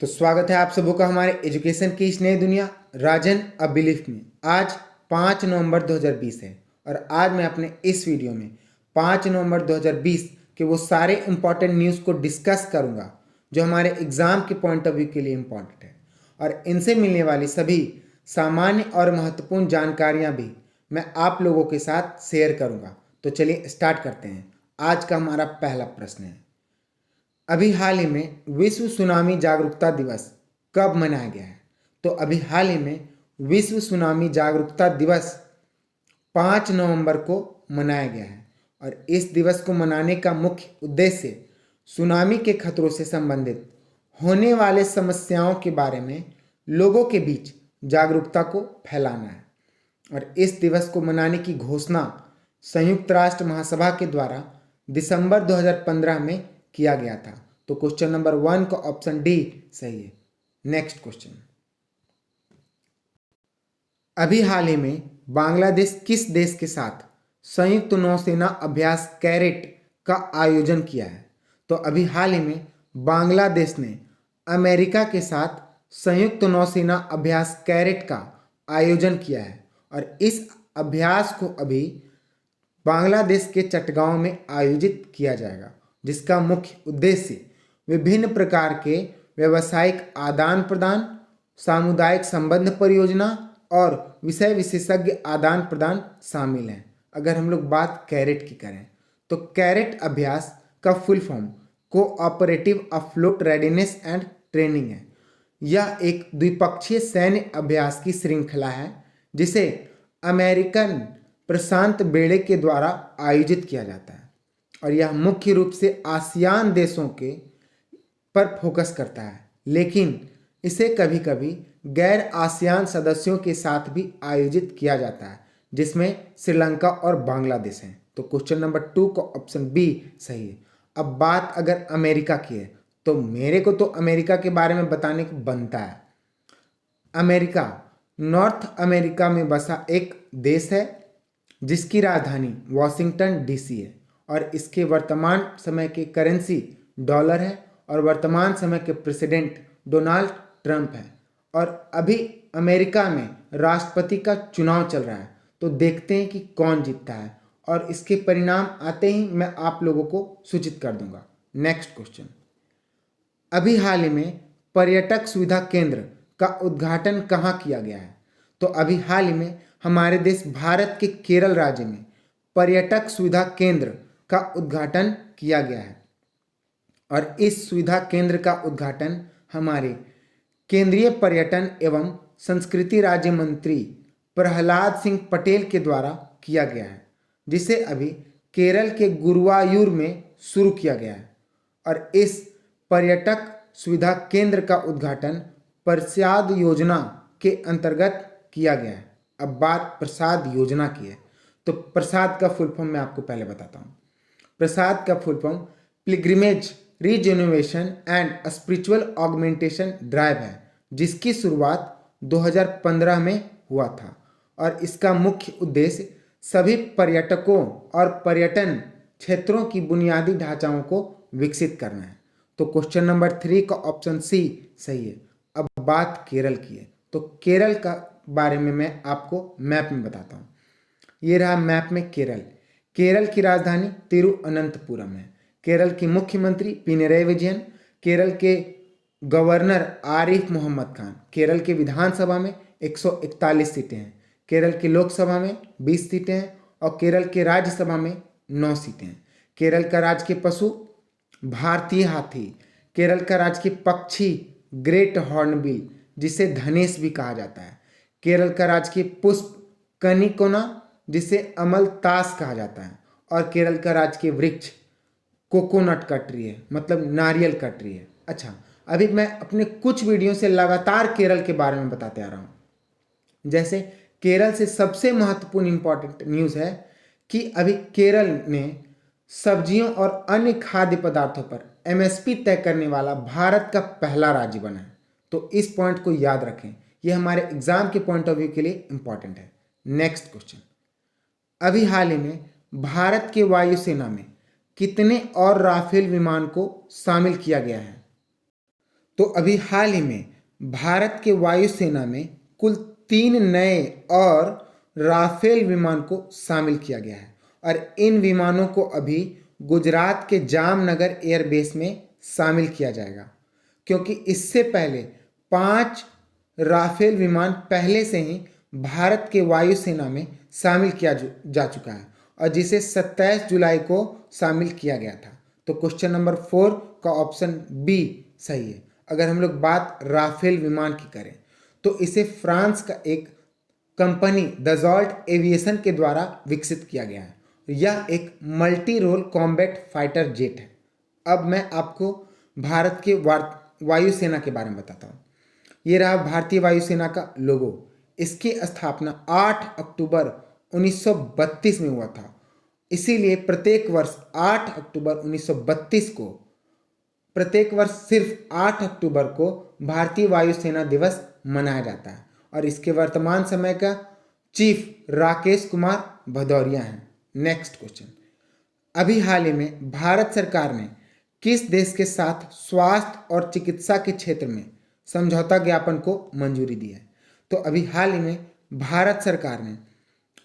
तो स्वागत है आप सबों का हमारे एजुकेशन की इस नई दुनिया राजन अ बिलीफ में। आज 5 नवंबर 2020 है और आज मैं अपने इस वीडियो में 5 नवंबर 2020 के वो सारे इंपॉर्टेंट न्यूज़ को डिस्कस करूंगा जो हमारे एग्ज़ाम के पॉइंट ऑफ व्यू के लिए इम्पॉर्टेंट है, और इनसे मिलने वाली सभी सामान्य और महत्वपूर्ण जानकारियाँ भी मैं आप लोगों के साथ शेयर करूँगा। तो चलिए स्टार्ट करते हैं। आज का हमारा पहला प्रश्न है, अभी हाल ही में विश्व सुनामी जागरूकता दिवस कब मनाया गया है? तो अभी हाल ही में विश्व सुनामी जागरूकता दिवस 5 नवंबर को मनाया गया है, और इस दिवस को मनाने का मुख्य उद्देश्य सुनामी के खतरों से संबंधित होने वाले समस्याओं के बारे में लोगों के बीच जागरूकता को फैलाना है। और इस दिवस को मनाने की घोषणा संयुक्त राष्ट्र महासभा के द्वारा दिसंबर 2015 में किया गया था। तो क्वेश्चन नंबर 1 का ऑप्शन डी सही है। नेक्स्ट क्वेश्चन, अभी हाल ही में बांग्लादेश किस देश के साथ संयुक्त नौसेना अभ्यास कैरेट का आयोजन किया है? तो अभी हाल ही में बांग्लादेश ने अमेरिका के साथ संयुक्त नौसेना अभ्यास कैरेट का आयोजन किया है, और इस अभ्यास को अभी बांग्लादेश के चटगांव में आयोजित किया जाएगा, जिसका मुख्य उद्देश्य विभिन्न प्रकार के व्यावसायिक आदान प्रदान, सामुदायिक संबंध परियोजना और विषय विशेषज्ञ आदान प्रदान शामिल हैं। अगर हम लोग बात कैरेट की करें तो कैरेट अभ्यास का full form cooperative afloat readiness and training है। यह एक द्विपक्षीय सैन्य अभ्यास की श्रृंखला है जिसे अमेरिकन प्रशांत बेड़े के द्वारा आयोजित किया जाता है, और यह मुख्य रूप से आसियान देशों के पर फोकस करता है, लेकिन इसे कभी कभी गैर आसियान सदस्यों के साथ भी आयोजित किया जाता है, जिसमें श्रीलंका और बांग्लादेश हैं। तो क्वेश्चन नंबर 2 का ऑप्शन बी सही है। अब बात अगर अमेरिका की है तो मेरे को तो अमेरिका के बारे में बताने को बनता है। अमेरिका नॉर्थ अमेरिका में बसा एक देश है जिसकी राजधानी वॉशिंगटन डीसी है, और इसके वर्तमान समय की करेंसी डॉलर है, और वर्तमान समय के प्रेसिडेंट डोनाल्ड ट्रंप है। और अभी अमेरिका में राष्ट्रपति का चुनाव चल रहा है, तो देखते हैं कि कौन जीतता है, और इसके परिणाम आते ही मैं आप लोगों को सूचित कर दूंगा। नेक्स्ट क्वेश्चन, अभी हाल ही में पर्यटक सुविधा केंद्र का उद्घाटन कहाँ किया गया है? तो अभी हाल ही में हमारे देश भारत के केरल राज्य में पर्यटक सुविधा केंद्र का उद्घाटन किया गया है, और इस सुविधा केंद्र का उद्घाटन हमारे केंद्रीय पर्यटन एवं संस्कृति राज्य मंत्री प्रहलाद सिंह पटेल के द्वारा किया गया है, जिसे अभी केरल के गुरुवायूर में शुरू किया गया है। और इस पर्यटक सुविधा केंद्र का उद्घाटन प्रसाद योजना के अंतर्गत किया गया है। अब बात प्रसाद योजना की है, तो प्रसाद का फुल फॉर्म मैं आपको पहले बताता हूँ। प्रसाद का full form pilgrimage rejuvenation and spiritual augmentation drive है, जिसकी शुरुआत 2015 में हुआ था, और इसका मुख्य उद्देश्य सभी पर्यटकों और पर्यटन क्षेत्रों की बुनियादी ढांचाओं को विकसित करना है। तो क्वेश्चन नंबर 3 का ऑप्शन सी सही है। अब बात केरल की है, तो केरल का बारे में मैं आपको मैप में बताता हूँ। ये रहा मैप में केरल। केरल की राजधानी तिरुअनंतपुरम है। केरल की मुख्यमंत्री पिनरई विजयन, केरल के गवर्नर आरिफ मोहम्मद खान। केरल के विधानसभा में 141 सीटें हैं, केरल की लोकसभा में 20 सीटें हैं, और केरल के राज्यसभा में 9 सीटें हैं। केरल का राजकीय पशु भारतीय हाथी। केरल का राजकीय पक्षी ग्रेट हॉर्नबिल, जिसे धनेश भी कहा जाता है। केरल का राजकीय पुष्प कनिकोना, जिसे अमलतास कहा जाता है। और केरल का राजकीय वृक्ष कोकोनट का ट्री है, मतलब नारियल का ट्री है। अच्छा, अभी मैं अपने कुछ वीडियो से लगातार केरल के बारे में बताते आ रहा हूँ। जैसे केरल से सबसे महत्वपूर्ण इंपॉर्टेंट न्यूज़ है कि अभी केरल ने सब्जियों और अन्य खाद्य पदार्थों पर एमएसपी तय करने वाला भारत का पहला राज्य बना है। तो इस पॉइंट को याद रखें, यह हमारे एग्जाम के पॉइंट ऑफ व्यू के लिए इंपॉर्टेंट है। नेक्स्ट क्वेश्चन, अभी हाल ही में भारत के वायुसेना में कितने और राफेल विमान को शामिल किया गया है? तो अभी हाल ही में भारत के वायुसेना में कुल 3 नए और राफेल विमान को शामिल किया गया है और इन विमानों को अभी गुजरात के जामनगर एयरबेस में शामिल किया जाएगा, क्योंकि इससे पहले 5 राफेल विमान पहले से ही भारत के वायुसेना में शामिल किया जा चुका है और जिसे 27 जुलाई को शामिल किया गया था। तो क्वेश्चन नंबर 4 का ऑप्शन बी सही है। अगर हम लोग बात राफेल विमान की करें तो इसे फ्रांस का एक कंपनी दजॉल्ट एविएशन के द्वारा विकसित किया गया है। यह एक multi role combat fighter jet है। अब मैं आपको भारत के वायुसेना के बारे में बताता हूँ। ये रहा भारतीय वायुसेना का लोगो। इसकी स्थापना 8 अक्टूबर 1932 में हुआ था। इसीलिए प्रत्येक वर्ष 8 अक्टूबर 1932 को प्रत्येक वर्ष सिर्फ 8 अक्टूबर को भारतीय वायुसेना दिवस मनाया जाता है और इसके वर्तमान समय का चीफ राकेश कुमार भदौरिया हैं। नेक्स्ट क्वेश्चन, अभी हाल ही में भारत सरकार ने किस देश के साथ स्वास्थ्य और चिकित्सा के क्षेत्र में समझौता ज्ञापन को मंजूरी दी है? तो अभी हाल ही में भारत सरकार ने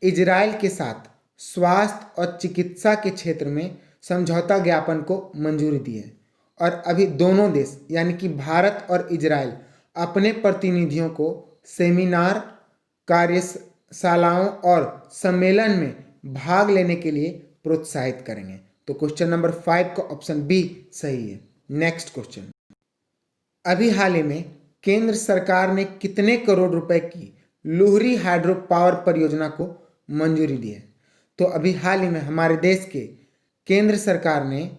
इजराइल के साथ स्वास्थ्य और चिकित्सा के क्षेत्र में समझौता ज्ञापन को मंजूरी दी है और अभी दोनों देश यानी कि भारत और इजराइल अपने प्रतिनिधियों को सेमिनार, कार्यशालाओं और सम्मेलन में भाग लेने के लिए प्रोत्साहित करेंगे। तो क्वेश्चन नंबर 5 का ऑप्शन बी सही है। नेक्स्ट क्वेश्चन, अभी हाल ही में केंद्र सरकार ने कितने करोड़ रुपए की लुहरी हाइड्रो पावर परियोजना को मंजूरी दी है? तो अभी हाल ही में हमारे देश के केंद्र सरकार ने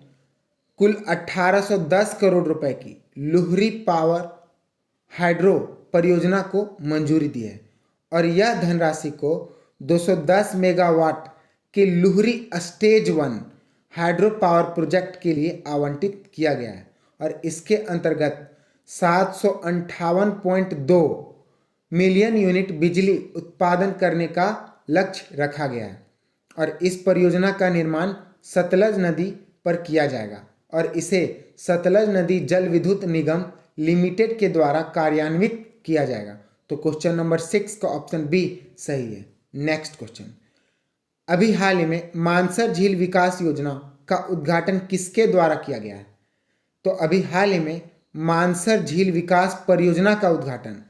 कुल 1810 करोड़ रुपए की लुहरी पावर हाइड्रो परियोजना को मंजूरी दी है और यह धनराशि को 210 मेगावाट के Luhri stage 1 hydro power project के लिए आवंटित किया गया है और इसके अंतर्गत 758.2 मिलियन यूनिट बिजली उत्पादन करने का लक्ष्य रखा गया है और इस परियोजना का निर्माण सतलज नदी पर किया जाएगा और इसे सतलज नदी जल विद्युत निगम लिमिटेड के द्वारा कार्यान्वित किया जाएगा। तो क्वेश्चन नंबर 6 का ऑप्शन बी सही है। नेक्स्ट क्वेश्चन, अभी हाल ही में मानसर झील विकास योजना का उद्घाटन किसके द्वारा किया गया है? तो अभी हाल ही में मानसर झील विकास परियोजना का उद्घाटन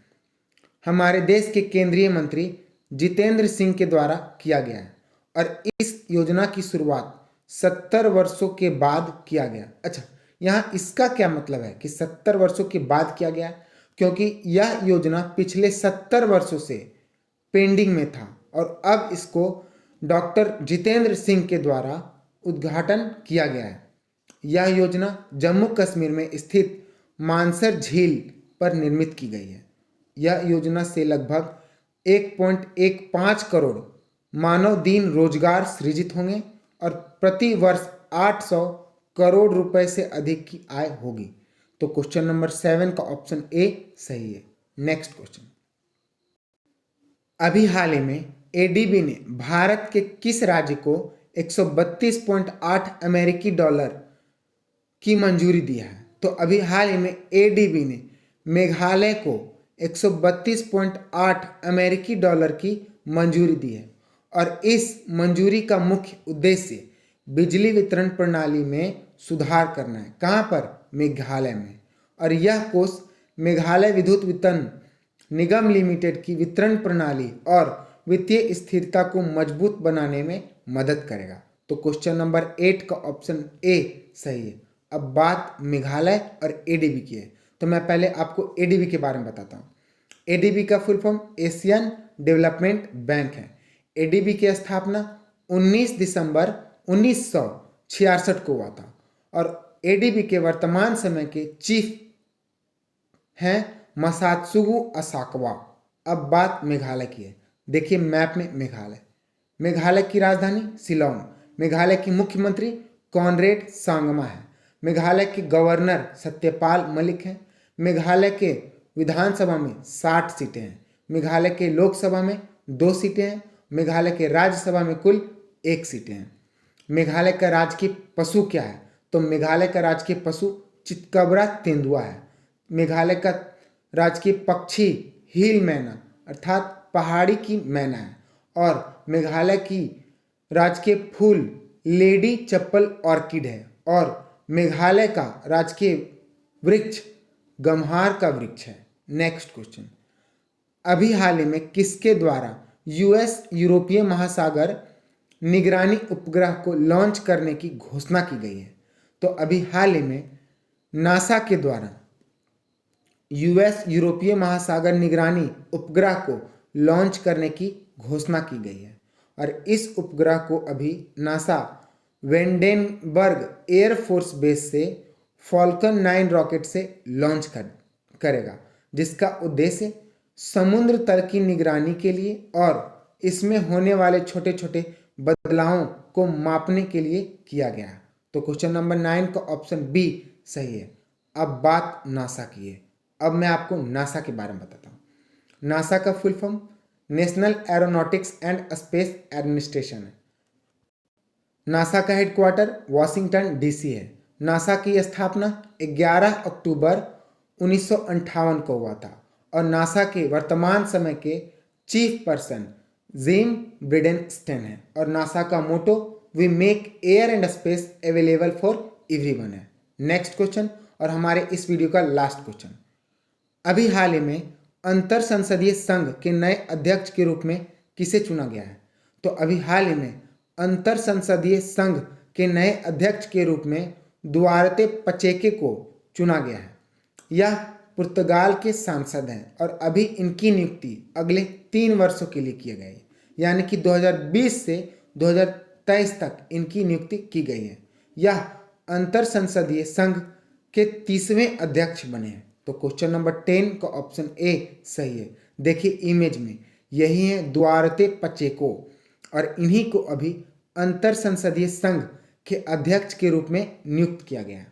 हमारे देश के केंद्रीय मंत्री जितेंद्र सिंह के द्वारा किया गया है और इस योजना की शुरुआत 70 वर्षों के बाद किया गया। अच्छा, यहाँ इसका क्या मतलब है कि 70 वर्षों के बाद किया गया? क्योंकि यह योजना पिछले 70 वर्षों से पेंडिंग में था और अब इसको डॉक्टर जितेंद्र सिंह के द्वारा उद्घाटन किया गया है। यह योजना जम्मू कश्मीर में स्थित मानसर झील पर निर्मित की गई है। यह योजना से लगभग 1.15 करोड़ मानव दिन रोजगार सृजित होंगे और प्रति वर्ष 800 करोड़ रुपए से अधिक की आय होगी। तो क्वेश्चन नंबर 7 का ऑप्शन ए सही है। नेक्स्ट क्वेश्चन, अभी हाल ही में एडीबी ने भारत के किस राज्य को 132.8 अमेरिकी डॉलर की मंजूरी दिया है? तो अभी हाल ही में एडीबी ने मेघालय को 132.8 अमेरिकी डॉलर की मंजूरी दी है और इस मंजूरी का मुख्य उद्देश्य बिजली वितरण प्रणाली में सुधार करना है। कहाँ पर? मेघालय में। और यह कोष मेघालय विद्युत वितरण निगम लिमिटेड की वितरण प्रणाली और वित्तीय स्थिरता को मजबूत बनाने में मदद करेगा। तो क्वेश्चन नंबर 8 का ऑप्शन ए सही है। अब बात मेघालय और एडीबी की है, तो मैं पहले आपको एडीबी के बारे में बताता हूँ। एडीबी का full form Asian development bank है। एडीबी की स्थापना 19 दिसंबर 1966 को हुआ था और एडीबी के वर्तमान समय के चीफ हैं मसात्सुगु असाकवा। अब बात मेघालय की है। देखिए मैप में मेघालय की राजधानी शिलोंग, मेघालय की मुख्यमंत्री कॉनरेड सांगमा है, मेघालय के गवर्नर सत्यपाल मलिक हैं, मेघालय के विधानसभा में 60 सीटें हैं, मेघालय के लोकसभा में 2 सीटें हैं, मेघालय के राज्यसभा में कुल 1 सीटें हैं। मेघालय का राजकीय पशु क्या है? तो मेघालय का राजकीय पशु चितकबरा तेंदुआ है। मेघालय का राजकीय पक्षी हिल मैना अर्थात पहाड़ी की मैना है और मेघालय की राजकीय फूल लेडी चप्पल ऑर्किड है और मेघालय का राजकीय वृक्ष गम्हार का वृक्ष है। नेक्स्ट क्वेश्चन, अभी हाल ही में किसके द्वारा यूएस यूरोपीय महासागर निगरानी उपग्रह को लॉन्च करने की घोषणा की गई है? तो अभी हाल ही में नासा के द्वारा यूएस यूरोपीय महासागर निगरानी उपग्रह को लॉन्च करने की घोषणा की गई है और इस उपग्रह को अभी नासा वेंडेनबर्ग एयरफोर्स बेस से फॉल्कन 9 रॉकेट से लॉन्च करेगा, जिसका उद्देश्य समुद्र तल की निगरानी के लिए और इसमें होने वाले छोटे छोटे बदलावों को मापने के लिए किया गया है। तो क्वेश्चन नंबर 9 का ऑप्शन बी सही है। अब बात नासा की है। अब मैं आपको नासा के बारे में बताता हूँ। नासा का full form national aeronautics and space administration है। नासा का हेडक्वार्टर वाशिंगटन डीसी है। नासा की स्थापना 11 अक्टूबर 1958 को हुआ था और नासा के वर्तमान समय के चीफ पर्सन जिम ब्रिडेनस्टेन है और नासा का motto we make air and space available for everyone है। नेक्स्ट क्वेश्चन और हमारे इस वीडियो का लास्ट क्वेश्चन, अभी हाल ही में अंतर संसदीय संघ के नए अध्यक्ष के रूप में किसे चुना गया है? तो अभी हाल ही में अंतर संसदीय संघ के नए अध्यक्ष के रूप में दुआरते पचेके को चुना गया है। यह पुर्तगाल के सांसद हैं और अभी इनकी नियुक्ति अगले 3 वर्षों के लिए की गई है, यानी कि 2020 से 2023 तक इनकी नियुक्ति की गई है। यह अंतर संसदीय संघ के 30वें अध्यक्ष बने हैं। तो क्वेश्चन नंबर 10 का ऑप्शन ए सही है। देखिए इमेज में यही है दुआरते पचेको और इन्हीं को अभी अंतर संसदीय संघ के अध्यक्ष के रूप में नियुक्त किया गया है।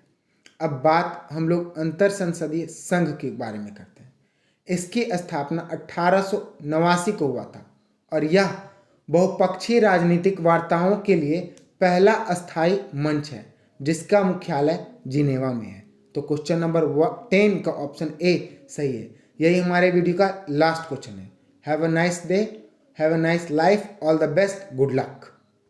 अब बात हम लोग अंतर संसदीय संघ के बारे में करते हैं। इसकी स्थापना 1889 को हुआ था और यह बहुपक्षीय राजनीतिक वार्ताओं के लिए पहला अस्थायी मंच है जिसका मुख्यालय जिनेवा में है। तो क्वेश्चन नंबर 10 का ऑप्शन ए सही है। यही हमारे वीडियो का लास्ट क्वेश्चन है। Have a nice day, have a nice life, all the best, good luck.